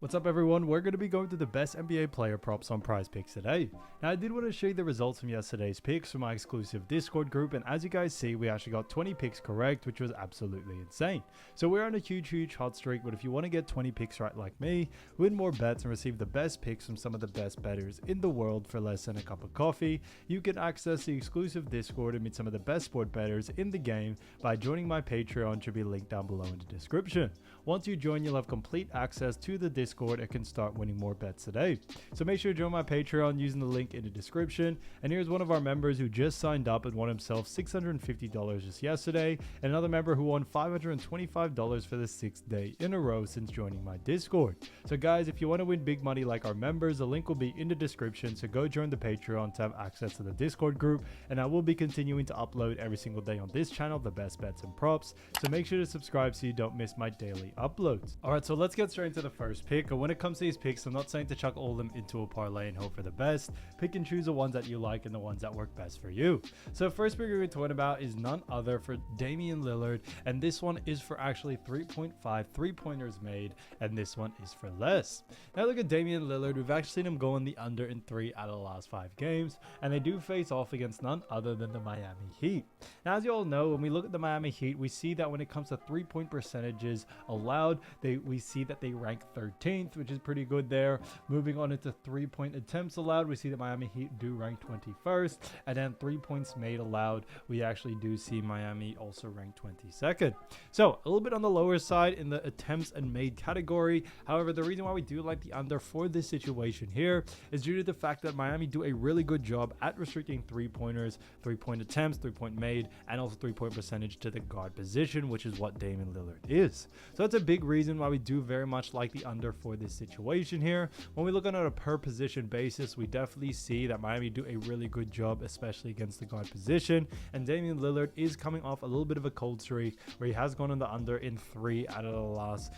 What's up everyone, we're going to be going through the best NBA player props on Prizepicks today. Now I did want to show you the results from yesterday's picks from my exclusive Discord group, and as you guys see, we actually got 20 picks correct, which was absolutely insane. So we're on a huge hot streak, but if you want to get 20 picks right like me, win more bets and receive the best picks from some of the best bettors in the world for less than a cup of coffee, you can access the exclusive Discord and meet some of the best sport bettors in the game by joining my Patreon, which will be linked down below in the description. Once you join, you'll have complete access to the Discord and can start winning more bets today. So make sure to join my Patreon using the link in the description. And here's one of our members who just signed up and won himself $650 just yesterday, and another member who won $525 for the 6th day in a row since joining my Discord. So guys, if you want to win big money like our members, the link will be in the description, so go join the Patreon to have access to the Discord group, and I will be continuing to upload every single day on this channel the best bets and props, so make sure to subscribe so you don't miss my daily uploads. Alright, so let's get straight into the first pick. And when it comes to these picks, I'm not saying to chuck all of them into a parlay and hope for the best. Pick and choose the ones that you like and the ones that work best for you. So first pick we're going to talk about is none other for Damian Lillard, and this one is for actually 3.5 3-pointers made, and this one is for less. Now look at Damian Lillard. We've actually seen him go in the under in 3 out of the last 5 games, and they do face off against none other than the Miami Heat. Now as you all know, when we look at the Miami Heat, we see that when it comes to 3-point percentages allowed, we see that they rank 13th, which is pretty good there. Moving on into 3-point attempts allowed, we see that Miami Heat do rank 21st, and then 3 points made allowed, we actually do see Miami also rank 22nd. So a little bit on the lower side in the attempts and made category. However, the reason why we do like the under for this situation here is due to the fact that Miami do a really good job at restricting 3-pointers, 3-point attempts, 3-point made, and also 3-point percentage to the guard position, which is what Damian Lillard is. So that's a big reason why we do very much like the under for this situation here. When we look on a per position basis, we definitely see that Miami do a really good job, especially against the guard position, and Damian Lillard is coming off a little bit of a cold streak where he has gone on the under in 3 out of the last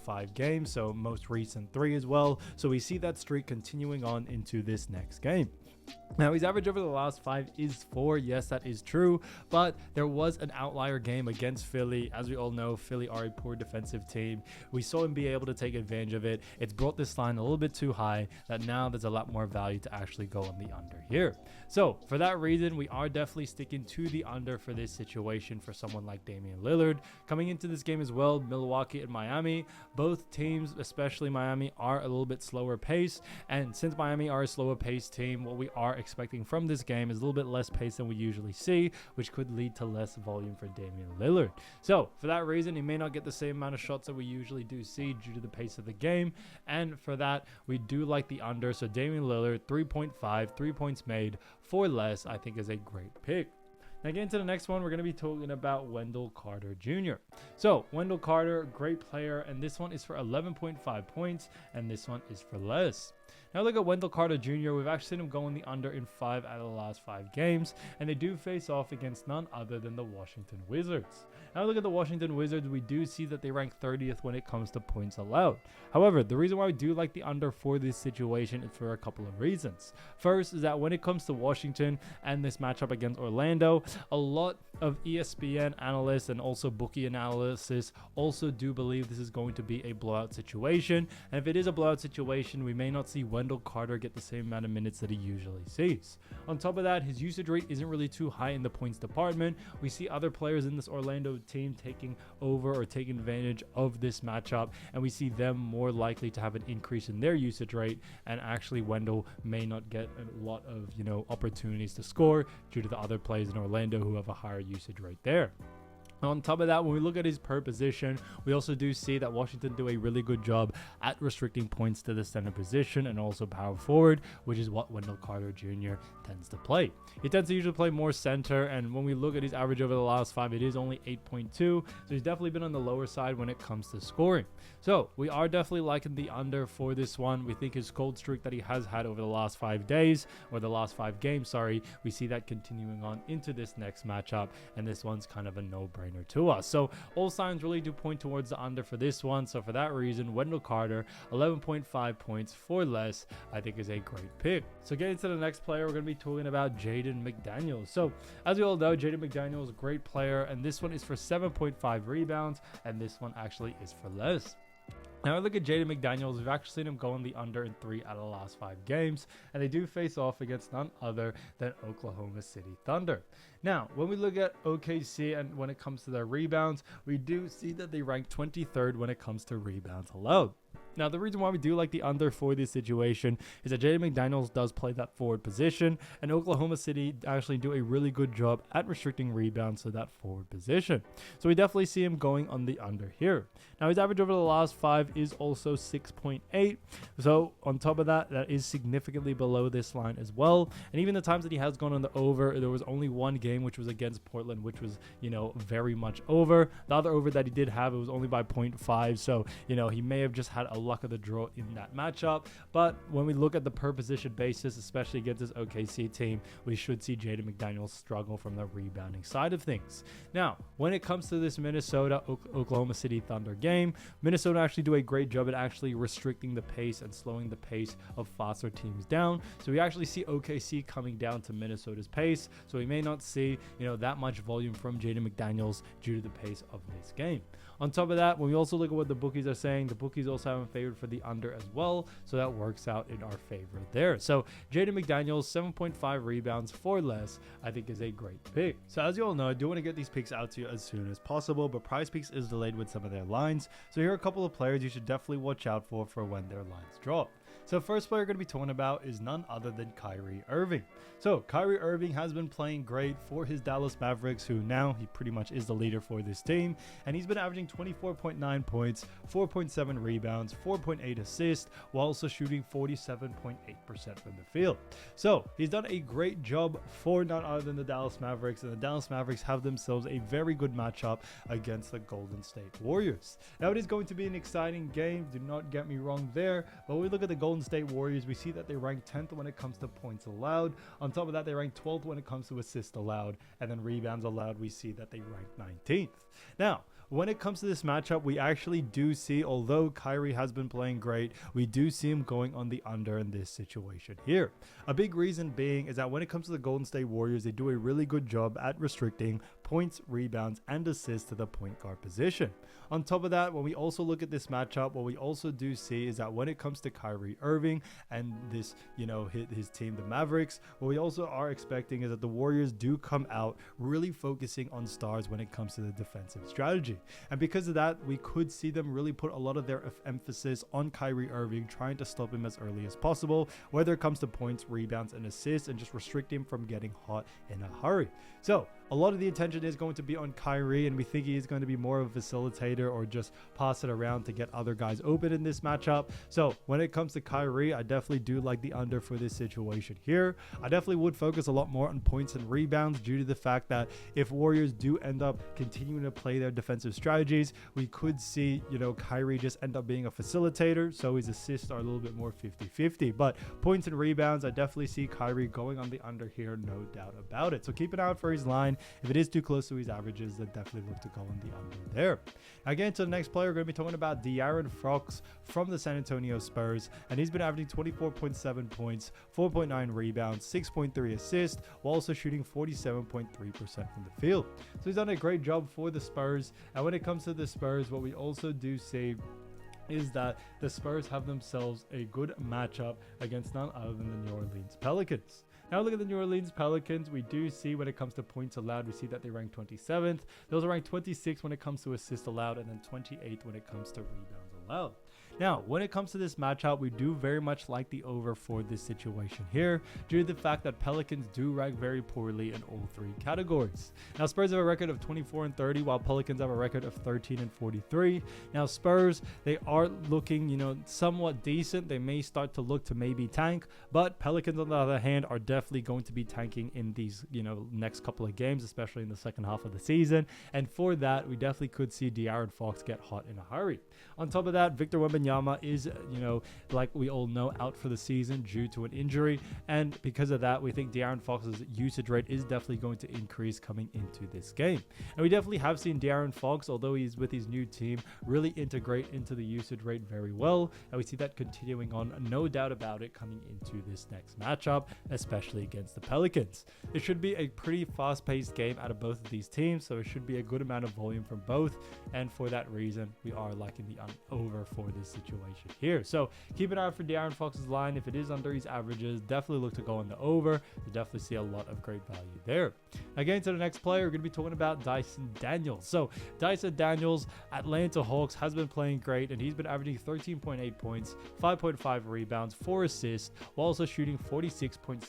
5 games, so most recent 3 as well. So we see that streak continuing on into this next game. Now his average over the last 5 is 4. Yes, that is true, but there was an outlier game against Philly. As we all know, Philly are a poor defensive team. We saw him be able to take advantage of it. It's brought this line a little bit too high that now there's a lot more value to actually go on the under here. So for that reason, we are definitely sticking to the under for this situation for someone like Damian Lillard. Coming into this game as well, Milwaukee and Miami, both teams, especially Miami, are a little bit slower pace, and since Miami are a slower pace team, what we are expecting from this game is a little bit less pace than we usually see, which could lead to less volume for Damian Lillard. So for that reason, he may not get the same amount of shots that we usually do see due to the pace of the game, and for that we do like the under. So Damian Lillard 3.5 3 points made for less, I think is a great pick. Now getting to the next one, we're going to be talking about Wendell Carter Jr. So Wendell Carter, great player, and this one is for 11.5 points, and this one is for less. Now look at Wendell Carter Jr. We've actually seen him go in the under in 5 out of the last 5 games, and they do face off against none other than the Washington Wizards. Now look at the Washington Wizards. We do see that they rank 30th when it comes to points allowed. However, the reason why we do like the under for this situation is for a couple of reasons. First is that when it comes to Washington and this matchup against Orlando, a lot of ESPN analysts and also bookie analysis also do believe this is going to be a blowout situation, and if it is a blowout situation, we may not see Wendell Carter get the same amount of minutes that he usually sees. On top of that, his usage rate isn't really too high in the points department. We see other players in this Orlando team taking over or taking advantage of this matchup, and we see them more likely to have an increase in their usage rate, and actually Wendell may not get a lot of opportunities to score due to the other players in Orlando who have a higher usage rate there. On top of that, when we look at his per position, we also do see that Washington do a really good job at restricting points to the center position and also power forward, which is what Wendell Carter Jr. tends to play. He tends to usually play more center, and when we look at his average over the last 5, it is only 8.2, so he's definitely been on the lower side when it comes to scoring. So we are definitely liking the under for this one. We think his cold streak that he has had over the last 5 days, or the last 5 games, sorry, we see that continuing on into this next matchup, and this one's kind of a no-brainer to us. So all signs really do point towards the under for this one. So for that reason, Wendell Carter 11.5 points for less, I think is a great pick. So getting to the next player, we're going to be talking about Jaden McDaniels. So as you all know, Jaden McDaniels, a great player, and this one is for 7.5 rebounds, and this one actually is for less. Now, I look at Jaden McDaniels. We've actually seen him go on the under in 3 out of the last 5 games, and they do face off against none other than Oklahoma City Thunder. Now, when we look at OKC and when it comes to their rebounds, we do see that they rank 23rd when it comes to rebounds allowed. Now, the reason why we do like the under for this situation is that Jaden McDaniels does play that forward position, and Oklahoma City actually do a really good job at restricting rebounds to that forward position. So we definitely see him going on the under here. Now, his average over the last 5 is also 6.8. So on top of that, that is significantly below this line as well. And even the times that he has gone on the over, there was only one game, which was against Portland, which was, very much over. The other over that he did have, it was only by 0.5. So, he may have just had a luck of the draw in that matchup. But when we look at the per position basis, especially against this OKC team, we should see Jaden McDaniels struggle from the rebounding side of things. Now, when it comes to this Minnesota Oklahoma City Thunder game, Minnesota actually do a great job at actually restricting the pace and slowing the pace of faster teams down. So we actually see OKC coming down to Minnesota's pace. So we may not see, that much volume from Jaden McDaniels due to the pace of this game. On top of that, when we also look at what the bookies are saying, the bookies also have him favored for the under as well. So that works out in our favor there. So Jaden McDaniels, 7.5 rebounds for less, I think is a great pick. So as you all know, I do want to get these picks out to you as soon as possible, but Prizepicks is delayed with some of their lines. So here are a couple of players you should definitely watch out for when their lines drop. So first player we're going to be talking about is none other than Kyrie Irving. So Kyrie Irving has been playing great for his Dallas Mavericks, who now he pretty much is the leader for this team. And he's been averaging 24.9 points, 4.7 rebounds, 4.8 assists, while also shooting 47.8% from the field. So he's done a great job for none other than the Dallas Mavericks, and the Dallas Mavericks have themselves a very good matchup against the Golden State Warriors. Now it is going to be an exciting game, do not get me wrong there, but when we look at the Golden State Warriors, we see that they rank 10th when it comes to points allowed. On top of that, they rank 12th when it comes to assists allowed, and then rebounds allowed, we see that they rank 19th. Now, when it comes to this matchup, we actually do see, although Kyrie has been playing great, we do see him going on the under in this situation here. A big reason being is that when it comes to the Golden State Warriors, they do a really good job at restricting points, rebounds, and assists to the point guard position. On top of that, when we also look at this matchup, what we also do see is that when it comes to Kyrie Irving and this, his team, the Mavericks, what we also are expecting is that the Warriors do come out really focusing on stars when it comes to the defensive strategy. And because of that, we could see them really put a lot of their emphasis on Kyrie Irving, trying to stop him as early as possible, whether it comes to points, rebounds, and assists, and just restrict him from getting hot in a hurry. So a lot of the attention is going to be on Kyrie, and we think he is going to be more of a facilitator or just pass it around to get other guys open in this matchup. So when it comes to Kyrie, I definitely do like the under for this situation here. I definitely would focus a lot more on points and rebounds due to the fact that if Warriors do end up continuing to play their defensive strategies, we could see, Kyrie just end up being a facilitator. So his assists are a little bit more 50-50, but points and rebounds, I definitely see Kyrie going on the under here, no doubt about it. So keep an eye out for his line. If it is too close to his averages, then definitely look to go on the under there. Again, to the next player, we're going to be talking about De'Aaron Fox from the San Antonio Spurs, and he's been averaging 24.7 points, 4.9 rebounds, 6.3 assists, while also shooting 47.3% from the field. So he's done a great job for the Spurs. And when it comes to the Spurs, what we also do see is that the Spurs have themselves a good matchup against none other than the New Orleans Pelicans. Now look at the New Orleans Pelicans. We do see when it comes to points allowed, we see that they rank 27th. Those are ranked 26th when it comes to assists allowed, and then 28th when it comes to rebounds allowed. Now, when it comes to this matchup, we do very much like the over for this situation here, due to the fact that Pelicans do rank very poorly in all 3 categories. Now, Spurs have a record of 24-30, while Pelicans have a record of 13-43. Now, Spurs, they are looking, somewhat decent. They may start to look to maybe tank, but Pelicans, on the other hand, are definitely going to be tanking in these, next couple of games, especially in the second half of the season. And for that, we definitely could see De'Aaron Fox get hot in a hurry. On top of that, Victor Wembanyama is, like we all know, out for the season due to an injury. And because of that, we think De'Aaron Fox's usage rate is definitely going to increase coming into this game. And we definitely have seen De'Aaron Fox, although he's with his new team, really integrate into the usage rate very well. And we see that continuing on, no doubt about it, coming into this next matchup, especially against the Pelicans. It should be a pretty fast-paced game out of both of these teams, so it should be a good amount of volume from both. And for that reason, we are liking the over for this situation here. So keep an eye out for De'Aaron Fox's line. If it is under his averages, definitely look to go on the over. You definitely see a lot of great value there. Again, to the next player, we're going to be talking about Dyson Daniels. So Dyson Daniels, Atlanta Hawks, has been playing great, and he's been averaging 13.8 points, 5.5 rebounds, 4 assists, while also shooting 46.7%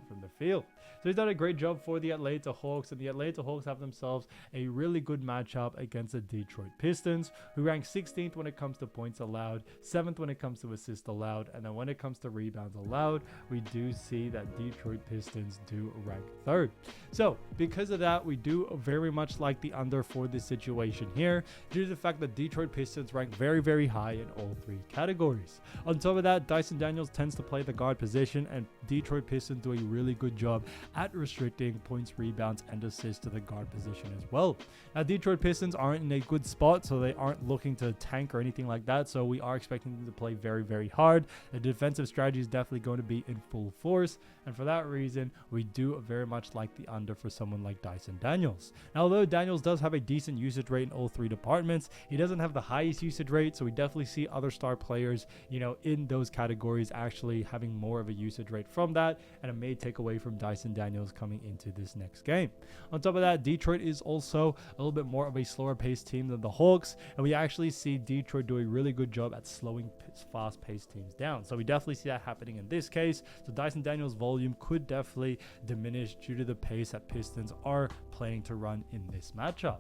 from the field. So he's done a great job for the Atlanta Hawks, and the Atlanta Hawks have themselves a really good matchup against the Detroit Pistons, who rank 16th when it comes to points allowed, 7th when it comes to assists allowed, and then when it comes to rebounds allowed, we do see that Detroit Pistons do rank 3rd. So because of that, we do very much like the under for this situation here, due to the fact that Detroit Pistons rank very, very high in all 3 categories. On top of that, Dyson Daniels tends to play the guard position, and Detroit Pistons do a really good job at restricting points, rebounds, and assists to the guard position as well. Now, Detroit Pistons aren't in a good spot, so they aren't looking to tank or anything like that, so we are expecting them to play very, very hard. The defensive strategy is definitely going to be in full force, and for that reason, we do very much like the under for someone like Dyson Daniels. Now, although Daniels does have a decent usage rate in all 3 departments, he doesn't have the highest usage rate, so we definitely see other star players, in those categories actually having more of a usage rate from that, and it may take away from Dyson Daniels coming into this next game. On top of that, Detroit is also a little bit more of a slower paced team than the Hawks, and we actually see Detroit do a really good job at slowing fast paced teams down. So we definitely see that happening in this case. So Dyson Daniels' volume could definitely diminish due to the pace that Pistons are planning to run in this matchup.